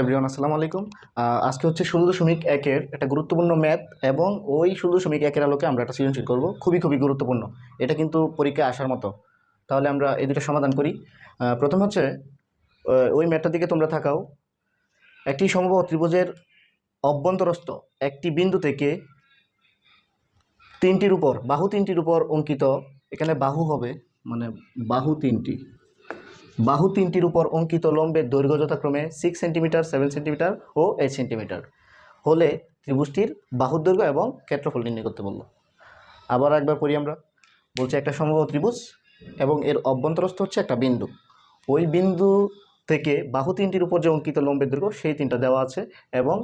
Everyone, আসসালামু আলাইকুম। আজকে হচ্ছে 16.1-এর একটা গুরুত্বপূর্ণ ম্যাথ এবং ওই 16.1-এর আলোকে আমরা একটা সৃজনশীল করব। খুবই খুবই গুরুত্বপূর্ণ, এটা কিন্তু পরীক্ষায় আসার মতো। তাহলে আমরা এই দুটো সমাধান করি। প্রথম হচ্ছে ওই ম্যাথটার দিকে তোমরা থাকাও। একটি সমবাহু ত্রিভুজের অভ্যন্তরস্থ একটি বিন্দু থেকে বাহু তিনটির উপর অঙ্কিত, এখানে বাহু হবে মানে বাহু তিনটির উপর অঙ্কিত লম্বের দৈর্ঘ্য যথাক্রমে 6 সেন্টিমিটার, 7 সেন্টিমিটার ও 8 সেন্টিমিটার হলে ত্রিভুজটির বাহুর দৈর্ঘ্য এবং ক্ষেত্রফল নির্ণয় করতে বলল। আবার একবার পড়ি আমরা। বলছে একটা সমবাহু ত্রিভুজ এবং এর অভ্যন্তরস্থ হচ্ছে একটা বিন্দু। ওই বিন্দু থেকে বাহু তিনটির উপর যে অঙ্কিত লম্বের দৈর্ঘ্য সেই তিনটা দেওয়া আছে এবং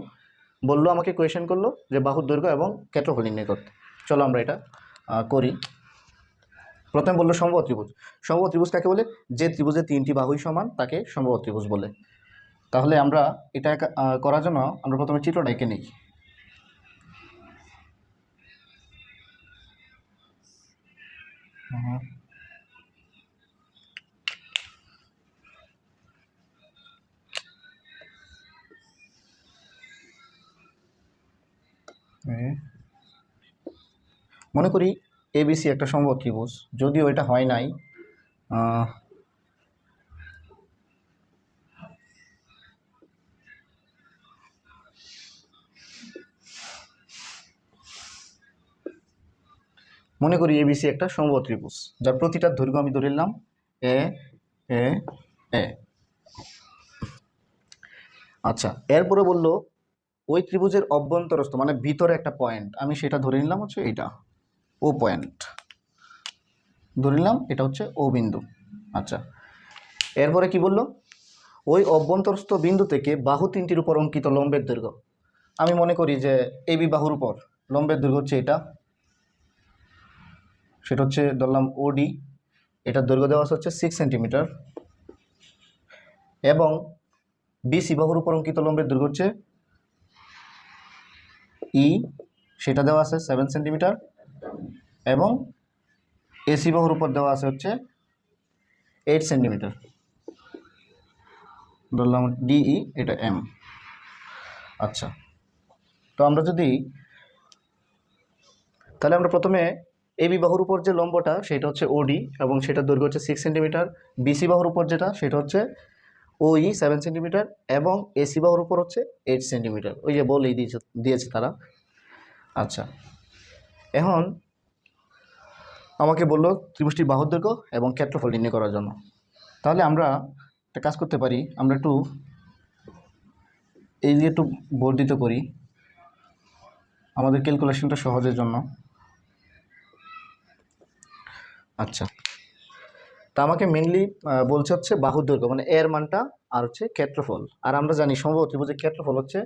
বললো, আমাকে কোয়েশ্চেন করলো যে বাহুর দৈর্ঘ্য এবং ক্ষেত্রফল নির্ণয় করতে। চলো আমরা এটা করি। প্রথমে বললো সমবাহু ত্রিভুজ। সমবাহু ত্রিভুজ কাকে বলে? যে ত্রিভুজের তিনটি বাহুই সমান তাকে সমবাহু ত্রিভুজ বলে। তাহলে আমরা এটা করার জন্য আমরা প্রথমে চিত্রটা এঁকে নিই। মনে করি এবিসি একটা সমবাহু ত্রিভুজ, যদিও এটা হয় নাই। মনে করি এবিসি একটা সমবাহু ত্রিভুজ যার প্রতিটার দৈর্ঘ্য আমি ধরে নিলাম এ এ এ। আচ্ছা, এরপরে বলল ওই ত্রিভুজের অভ্যন্তরস্থ মানে ভিতরে একটা পয়েন্ট, আমি সেটা ধরে নিলাম হচ্ছে এটা ও পয়েন্ট, ধরে নিলাম এটা হচ্ছে ও বিন্দু। আচ্ছা, এরপরে কি বলল? ওই অভ্যন্তরস্থ বিন্দু থেকে বাহু তিনটির উপর অঙ্কিত লম্বের দৈর্ঘ্য। আমি মনে করি যে এবি বাহুর উপর লম্বের দৈর্ঘ্য হচ্ছে এটা, সেটা হচ্ছে ধরলাম ওডি। এটার দৈর্ঘ্য দেওয়া হচ্ছে 6 সেন্টিমিটার এবং বিসি বাহুর উপর অঙ্কিত লম্বের দৈর্ঘ্য হচ্ছে ই, সেটা দেওয়া আছে 7 সেন্টিমিটার এবং এসি বাহুর উপর দেওয়া আছে হচ্ছে 8 সেন্টিমিটার। ধরলাম ডিই, এটা এম। আচ্ছা, তো আমরা যদি তাহলে আমরা প্রথমে এবি বাহুর উপর যে লম্বটা সেটা হচ্ছে ওডি এবং সেটার দৈর্ঘ্য হচ্ছে 6 সেন্টিমিটার। বিসি বাহুর উপর যেটা সেটা হচ্ছে ওই 7 সেন্টিমিটার এবং এসি বাহুর উপর হচ্ছে 8 সেন্টিমিটার। ওই যে বলেই দিয়েছে তারা। আচ্ছা, এখন আমাকে বললো ত্রিভুজটির বাহুর দৈর্ঘ্য এবং ক্ষেত্রফল নির্ণয় করার জন্য। তাহলে আমরা একটা কাজ করতে পারি, আমরা একটু এই দিয়ে একটু বর্ধিত করি আমাদের ক্যালকুলেশনটা সহজের জন্য। আচ্ছা, তা আমাকে মেনলি বলছে হচ্ছে বাহুর দৈর্ঘ্য মানে এর মানটা আর হচ্ছে ক্ষেত্রফল। আর আমরা জানি সমবাহু ত্রিভুজের ক্ষেত্রফল হচ্ছে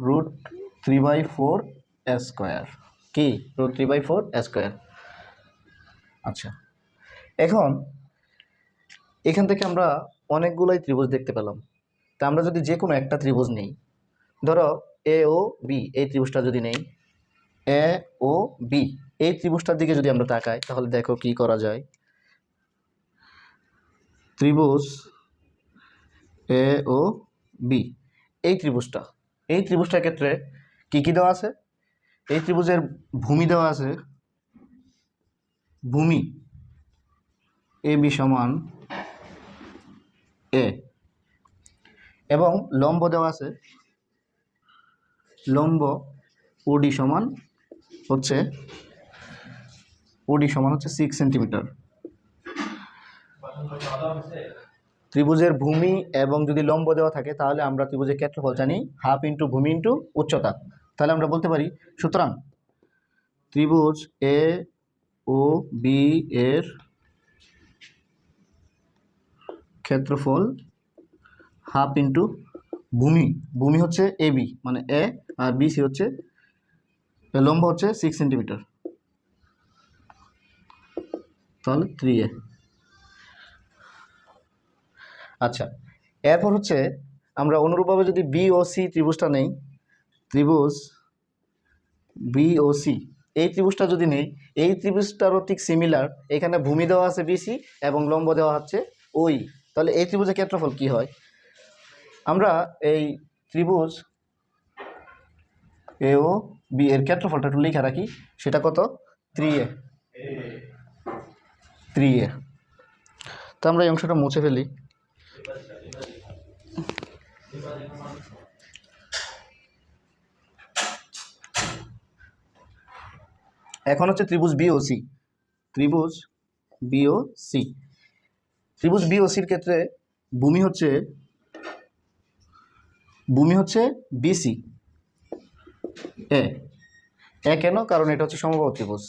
√3/4 স্কোয়ার। কি? √3/4 স্কোয়ার। আচ্ছা, এখন এখান থেকে আমরা অনেকগুলোই ত্রিভুজ দেখতে পেলাম। তা আমরা যদি যে কোনো একটা ত্রিভুজ নেই, ধরো এ ও বি, এই ত্রিভুজটা যদি নেই এ ও বি, এই ত্রিভুজটার দিকে যদি আমরা তাকাই তাহলে দেখো কি করা যায়। ত্রিভুজ এ ও বি, এই ত্রিভুজটার ক্ষেত্রে কি কি দেওয়া আছে? এই ত্রিভুজের ভূমি দেওয়া আছে, ভূমি এ বি সমান এ এবং লম্ব দেওয়া আছে, লম্ব ওডি সমান হচ্ছে 6 সেন্টিমিটার। ত্রিভুজের ভূমি এবং যদি লম্ব দেওয়া থাকে তাহলে আমরা ত্রিভুজের ক্ষেত্রফল জানি হাফ ইন্টু ভূমি ইন্টু উচ্চতা। তাহলে আমরা বলতে পারি সুতরাং ত্রিভুজ এ ও বি এর ক্ষেত্রফল হাফ ইন্টু ভূমি হচ্ছে এ বি মানে এ, আর বিসি হচ্ছে লম্ব হচ্ছে 6 সেন্টিমিটার, তাহলে 3a। আচ্ছা, এরপর হচ্ছে আমরা অনুরূপভাবে যদি বি ও সি ত্রিভুজটা নেই, ত্রিভুজ বি ও সি এই ত্রিভুজটা যদি নেই, এই ত্রিভুজটারও ঠিক সিমিলার, এখানে ভূমি দেওয়া আছে বিসি এবং লম্ব দেওয়া হচ্ছে ওই। তাহলে এই ত্রিভুজের ক্ষেত্রফল কি হয়? আমরা এই ত্রিভুজ এ ও বি এর ক্ষেত্রফলটা একটু লিখে রাখি, সেটা কত 3a। তো আমরা এই অংশটা মুছে ফেলি। এখন হচ্ছে ত্রিভুজ বিওসি। ত্রিভুজ বিওসির ক্ষেত্রে ভূমি হচ্ছে বিসি এ। কেন? কারণ এটা হচ্ছে সমবাহু ত্রিভুজ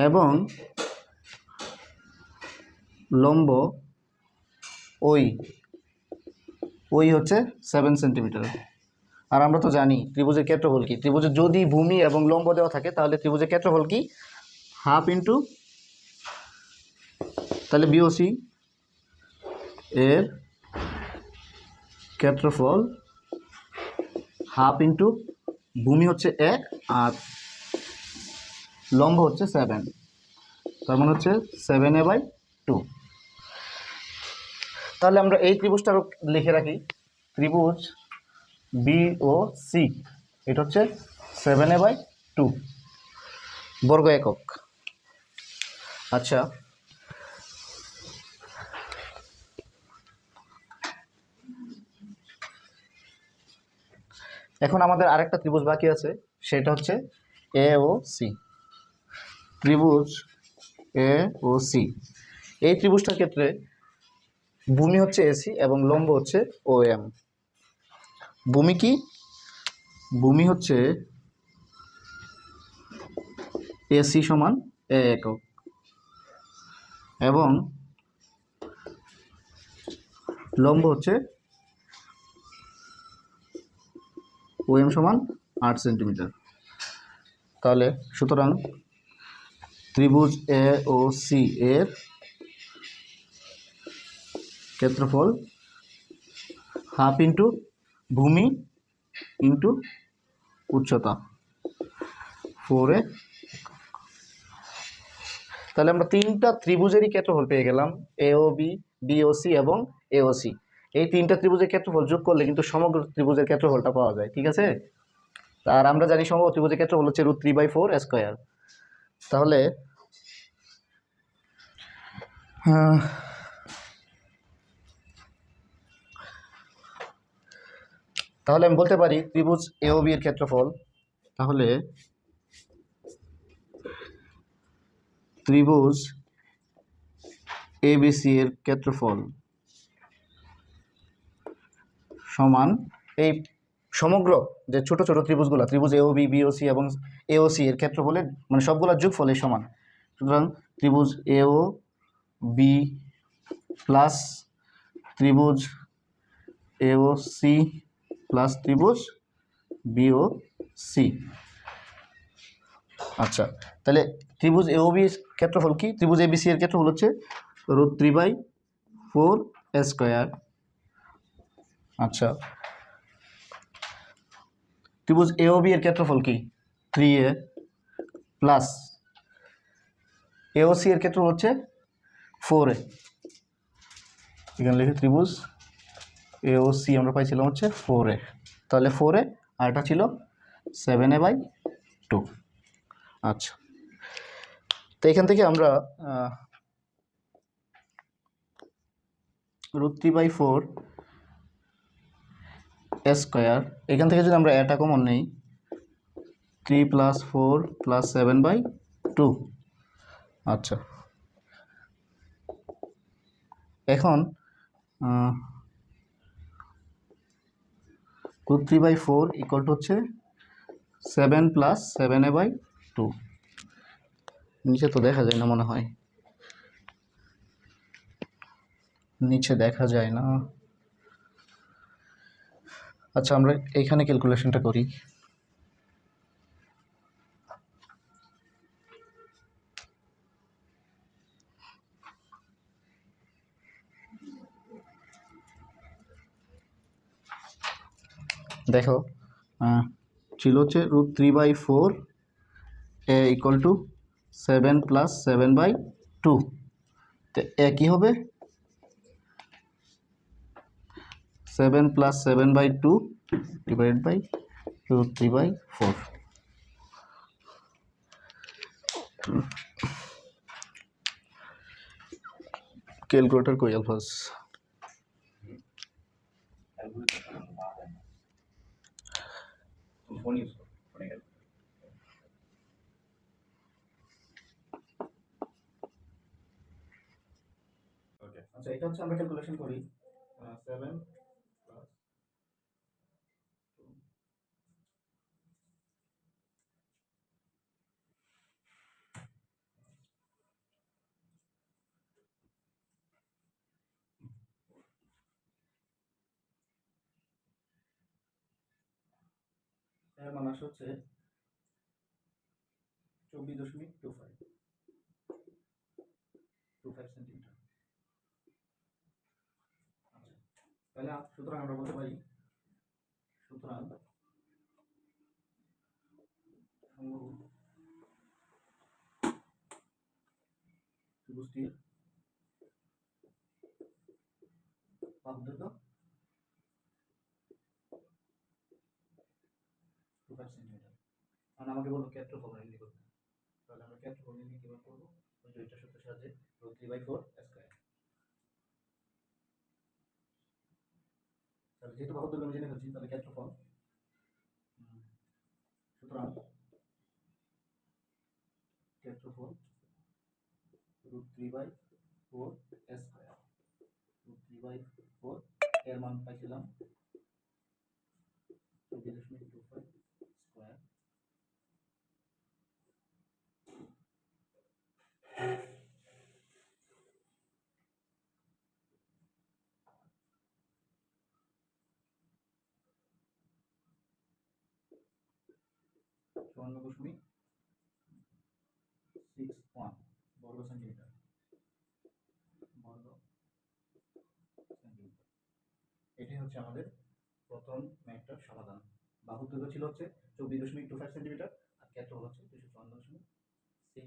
এবং লম্ব ওই হচ্ছে 7 সেন্টিমিটার। আর আমরা তো জানি ত্রিভুজের ক্ষেত্রফল কি। ত্রিভুজের যদি ভূমি এবং লম্ব দেওয়া থাকে তাহলে ত্রিভুজের ক্ষেত্রফল কি, হাফ ইন্টু, তাহলে বিওসি এর ক্ষেত্রফল হাফ ইন্টু ভূমি হচ্ছে 1 আর লম্ব হচ্ছে 7, তার মানে হচ্ছে 7a/2। তাহলে আমরা এই ত্রিভুজটারও লিখে রাখি, ত্রিভুজ বিওসি এটা হচ্ছে 7a/2 বর্গ একক। আচ্ছা, এখন আমাদের আরেকটা ত্রিভুজ বাকি আছে, সেটা হচ্ছে এওসি। ত্রিভুজ এওসি, এই ত্রিভুজটার ক্ষেত্রে ভূমি হচ্ছে এসি এবং লম্ব হচ্ছে ওএম। ভূমি কি? ভূমি হচ্ছে এসি সমান এ একক এবং লম্ব হচ্ছে ওএম সমান 8 সেন্টিমিটার। তাহলে সুতরাং ত্রিভুজ এওসি এর ক্ষেত্রফল হাফ ইন্টু ভূমি ইন্টু উচ্চতা 4a। তাহলে আমরা তিনটা ত্রিভুজেরই ক্ষেত্রফল পেয়ে গেলাম, এওবি, বিওসি এবং এওসি। এই তিনটা ত্রিভুজের ক্ষেত্রফল যোগ করলে কিন্তু সমগ্র ত্রিভুজের ক্ষেত্রফলটা পাওয়া যায়, ঠিক আছে। আর আমরা জানি সমগ্র ত্রিভুজের ক্ষেত্রফল হচ্ছে √3/4 স্কয়ার। তাহলে আমি বলতে পারি ত্রিভুজ এওবি এর ক্ষেত্রফল, তাহলে ত্রিভুজ এবিসি এর ক্ষেত্রফল সমান এই সমগ্র যে ছোট ছোট ত্রিভুজগুলো, ত্রিভুজ এওবি, বিওসি এবং এওসি এর ক্ষেত্রফলের মানে সবগুলোর যোগফলের সমান। সুতরাং ত্রিভুজ এও বি প্লাস ত্রিভুজ এওসি প্লাস ত্রিভুজ বিওসি। আচ্ছা, তাহলে ত্রিভুজ এওবি ক্ষেত্রফল কি? ত্রিভুজ এবিসি এর ক্ষেত্রফল হচ্ছে √3/4 স্কয়ার। আচ্ছা, ত্রিভুজ এওবি এর ক্ষেত্রফল কি? 3a প্লাস এওসি এর ক্ষেত্রফল হচ্ছে 4a। এখানে লিখে ত্রিভুজ এওসি আমরা পাইছিলাম হচ্ছে 4a, তাহলে 4a আর এটা ছিল 7a/2। আচ্ছা, তো এখান থেকে আমরা √3/4 স্কয়ার, এখান থেকে যদি আমরা এটা কমন নেই 3 + 4 + 7/2। আচ্ছা, এখন √3/4 ইকুয়াল টু হচ্ছে 7 + 7a/2। নিচে তো দেখা যায় না মনে হয়, নিচে দেখা যায় না। আচ্ছা, আমরা এইখানে ক্যালকুলেশনটা করি। দেখো, ছিল হচ্ছে √3/4 এ ইকুয়াল টু 7 + 7/2। তো এ কী হবে? 7 + 7/2 ডিভাইডেড বাই √3/4। ক্যালকুলেটর কই আলফাস? ওকে, আচ্ছা এটা হচ্ছে আমরা ক্যালকুলেশন করি 7 প্লাস এর মান আসে হচ্ছে 24.25 সেন্টিমিটার। আচ্ছা, তাহলে সুতরাং আমরা বলতে পারি, সুতরাং ত্রিভুজটির বাহুদৈর্ঘ্য 25 সেন্টিমিটার। কারণ আমাকে বললো ক্ষেত্রফল নির্ণয় করতে, তাহলে আমরা ক্ষেত্রফল নির্ণয় কিভাবে করবো? ওই দুইটা সূত্রের সাহায্যে √3/4 স্কয়ার। তাহলে যেহেতু বাহুদৈর্ঘ্য আমি জেনে ফেলছি, তাহলে ক্ষেত্রফল, সুতরাং ক্ষেত্রফল √3/4 স্কয়ার। √3/4 এর মান পাইছিলাম 24.25 স্কয়ার। = 54.61 বর্গ সেন্টিমিটার। এটাই হচ্ছে আমাদের প্রথম ম্যাথটার সমাধান। বাহুর দৈর্ঘ্য ছিল হচ্ছে 24.25 সেন্টিমিটার, আর ক্ষেত্রফল হচ্ছে 254.6